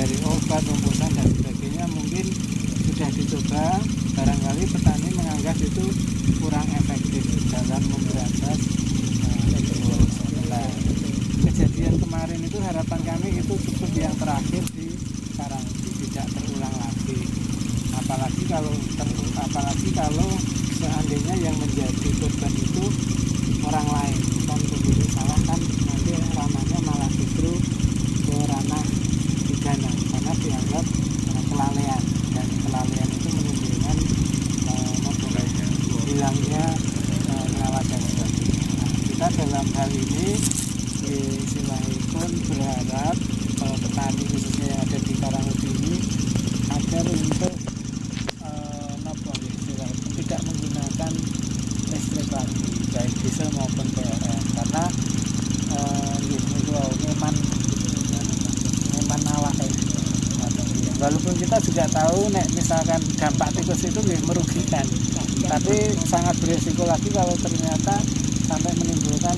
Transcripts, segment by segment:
dari obat, pupuk dan sebagainya mungkin sudah dicoba, barangkali petani menganggap itu kurang efektif dalam memberantas Nah, kejadian kemarin itu harapan kami itu cukup yang terakhir di Karangti, tidak terulang lagi. Apalagi kalau seandainya yang menjadi korban itu orang lain, bukan pemilik sawah, kan nanti ranahnya malah justru ke ranah pidana karena dianggap kelalaian, dan kelalaian itu menimbulkan hilangnya nyawa dan sebagainya. Kita dalam hal ini silahipun berharap petani khususnya yang ada di Karangti ini agar untuk tidak menggunakan listrik lagi, baik diesel maupun PLN, karena ngeman awak. Walaupun kita juga tahu misalkan dampak tikus itu merugikan, tapi sangat beresiko lagi kalau ternyata sampai menimbulkan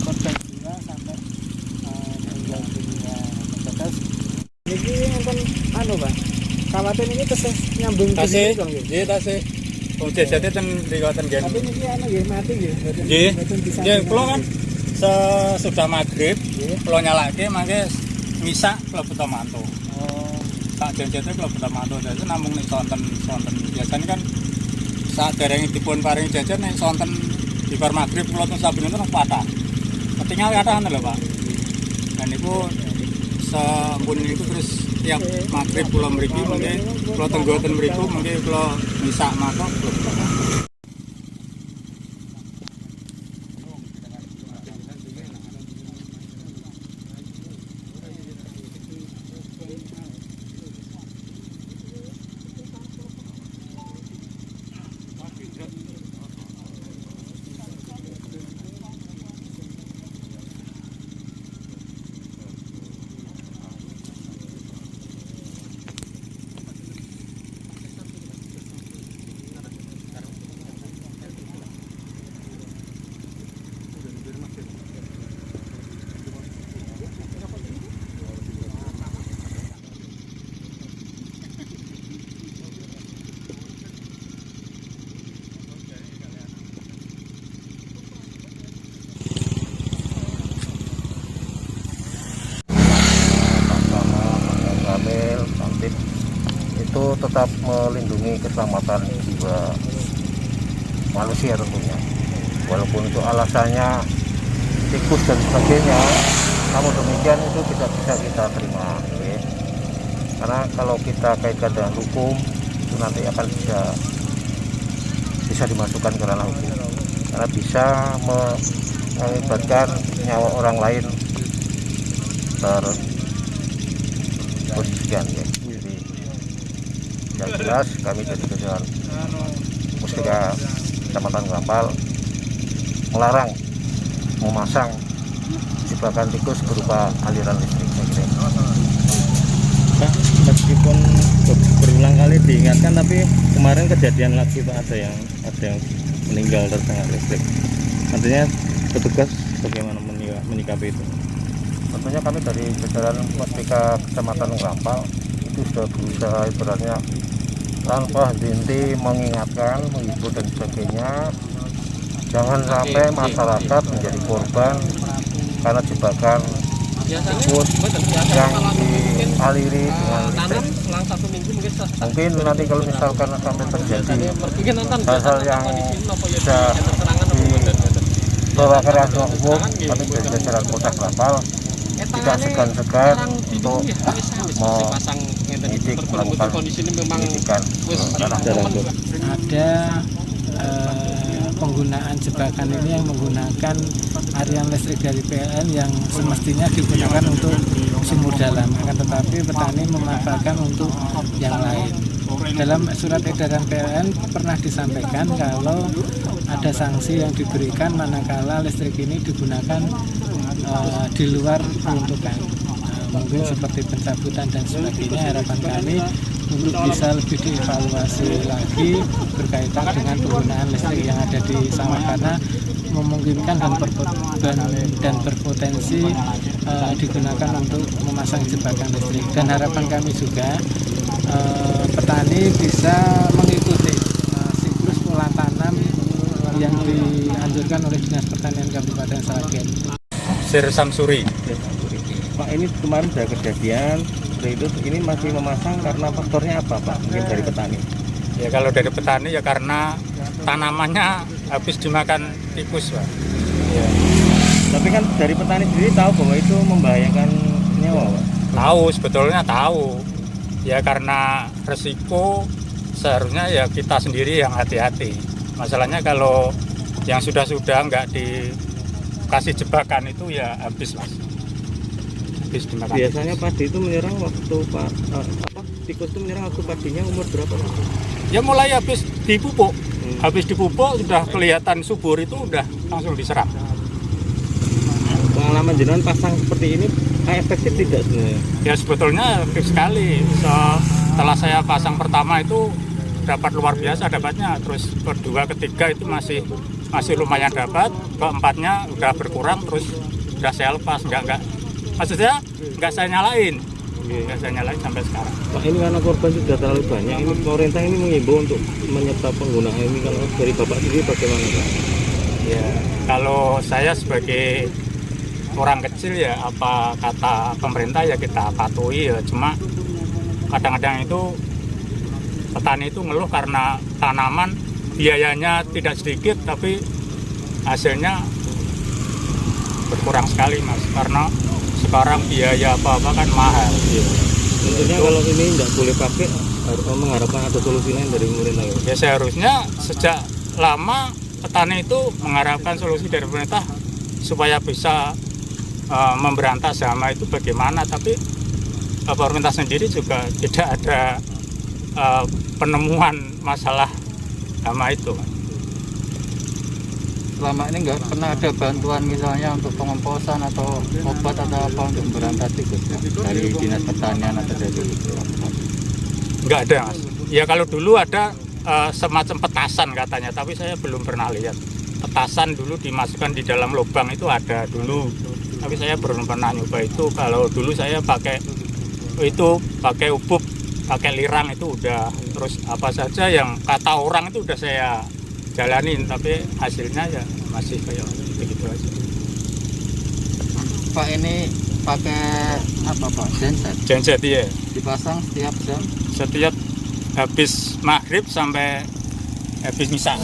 korban jiwa sampai meninggal dunia. Terus ini nonton Pak, kawatin ini terus nyambung ke sini dong ya? Iya tasih. Oh jajate ten riwatan gen. Tapi niki nggih mati nggih. Nggih. Kula kan sesudah maghrib kula nyalake mangke misak kula buta mantu. Oh, tak jajate kula buta mantu. Dadi namung nek sonten biasane kan saat dereng dipun paring jajan nek sonten di bar maghrib kula teng saben itu patah. Ketinggal katahan lho Pak. Dan niku sampun itu terus tiap maghrib kula mriki mengke kula tenggoten mriku mengke kula misak matok kula. Itu tetap melindungi keselamatan jiwa manusia tentunya, walaupun itu alasannya tikus dan sebagainya, namun demikian itu tidak bisa kita terima ya. Karena kalau kita kaitkan dengan hukum itu nanti akan bisa dimasukkan ke ranah hukum, karena bisa mengakibatkan nyawa orang lain terposisikan ya. Yang jelas kami dari jajaran Mustika Kecamatan Grampal melarang memasang jebakan tikus berupa aliran listrik. Pak, meskipun berulang kali diingatkan, tapi kemarin kejadian lagi Pak, ada yang meninggal terkena listrik. Artinya petugas bagaimana menyikapi itu? Tentunya kami dari jajaran Mustika Kecamatan Grampal itu sudah berusaha ibaratnya tanpa henti mengingatkan, menghibur dan sebagainya, jangan sampai masyarakat menjadi korban karena jebakan tikus yang dialiri dengan listrik. Mungkin nanti kalau misalkan sampai terjadi hal-hal yang bisa dibawa ke ranah hukum, kami dari jajaran Polsek Grampal tidak segan-segan untuk menyidik, melakukan penyidikan. Ada penggunaan jebakan ini yang menggunakan aliran listrik dari PLN yang semestinya digunakan untuk sumur dalam, akan tetapi petani memanfaatkan untuk yang lain. Dalam surat edaran PLN pernah disampaikan kalau ada sanksi yang diberikan manakala listrik ini digunakan di luar peruntukan, mungkin seperti pencabutan dan sebagainya. Harapan kami untuk bisa lebih dievaluasi lagi berkaitan dengan penggunaan listrik yang ada di sawah, karena memungkinkan dan berpotensi digunakan untuk memasang jebakan listrik. Dan harapan kami juga petani bisa mengikuti siklus pola tanam yang dianjurkan oleh Dinas Pertanian Kabupaten Sragen. Sir Samsuri. Pak, ini kemarin sudah kejadian seperti itu, ini masih memasang karena faktornya apa Pak? Mungkin dari petani. Ya kalau dari petani ya karena tanamannya habis dimakan tikus, Pak. Ya. Tapi kan dari petani sendiri tahu bahwa itu membahayakan nyawa Pak? Tahu, sebetulnya tahu. Ya karena resiko seharusnya ya kita sendiri yang hati-hati. Masalahnya kalau yang sudah-sudah nggak dikasih jebakan itu ya habis, Mas. Habis dimakan. Biasanya padi itu menyerang waktu tikus itu menyerang waktu padinya umur berapa Pak? Ya mulai habis dipupuk. Habis dipupuk sudah kelihatan subur itu udah langsung diserang. Pengalaman jenengan pasang seperti ini efektif tidak sebenarnya? Ya sebetulnya efektif sekali. Setelah saya pasang pertama itu dapat luar biasa dapatnya. Terus kedua, ketiga itu masih lumayan dapat. Keempatnya udah berkurang, terus udah saya lepas. Maksudnya nggak saya nyalain. Nggak saya nyalain sampai sekarang. Pak, ini karena korban sudah terlalu banyak, ini pemerintah ini mengimbau untuk menyetop penggunaan ini. Kalau dari Bapak sendiri bagaimana Pak? Ya kalau saya sebagai orang kecil ya apa kata pemerintah ya kita patuhi ya. Cuma kadang-kadang itu petani itu ngeluh karena tanaman biayanya tidak sedikit tapi hasilnya berkurang sekali, Mas, karena sekarang biaya apa-apa kan mahal. Tentunya kalau ini nggak boleh pakai, harus mengharapkan ada solusi lain dari pemerintah. Ya seharusnya sejak lama petani itu mengharapkan solusi dari pemerintah supaya bisa memberantas hama itu bagaimana, tapi pemerintah sendiri juga tidak ada penemuan masalah hama itu. Selama ini nggak pernah ada bantuan misalnya untuk pengomposan atau obat atau apa untuk memberantas tikus ya? Dari Dinas Pertanian atau dari Nggak ada, Mas. Ya kalau dulu ada semacam petasan katanya, tapi saya belum pernah lihat. Petasan dulu dimasukkan di dalam lubang itu ada dulu, tapi saya belum pernah nyoba itu. Kalau dulu saya pakai ubub, pakai lirang itu udah, terus apa saja yang kata orang itu udah saya jalanin, tapi hasilnya ya masih kayak begitu aja. Pak, ini pakai apa Pak? Genset? Genset ya. Dipasang setiap jam? Setiap habis maghrib sampai habis misa.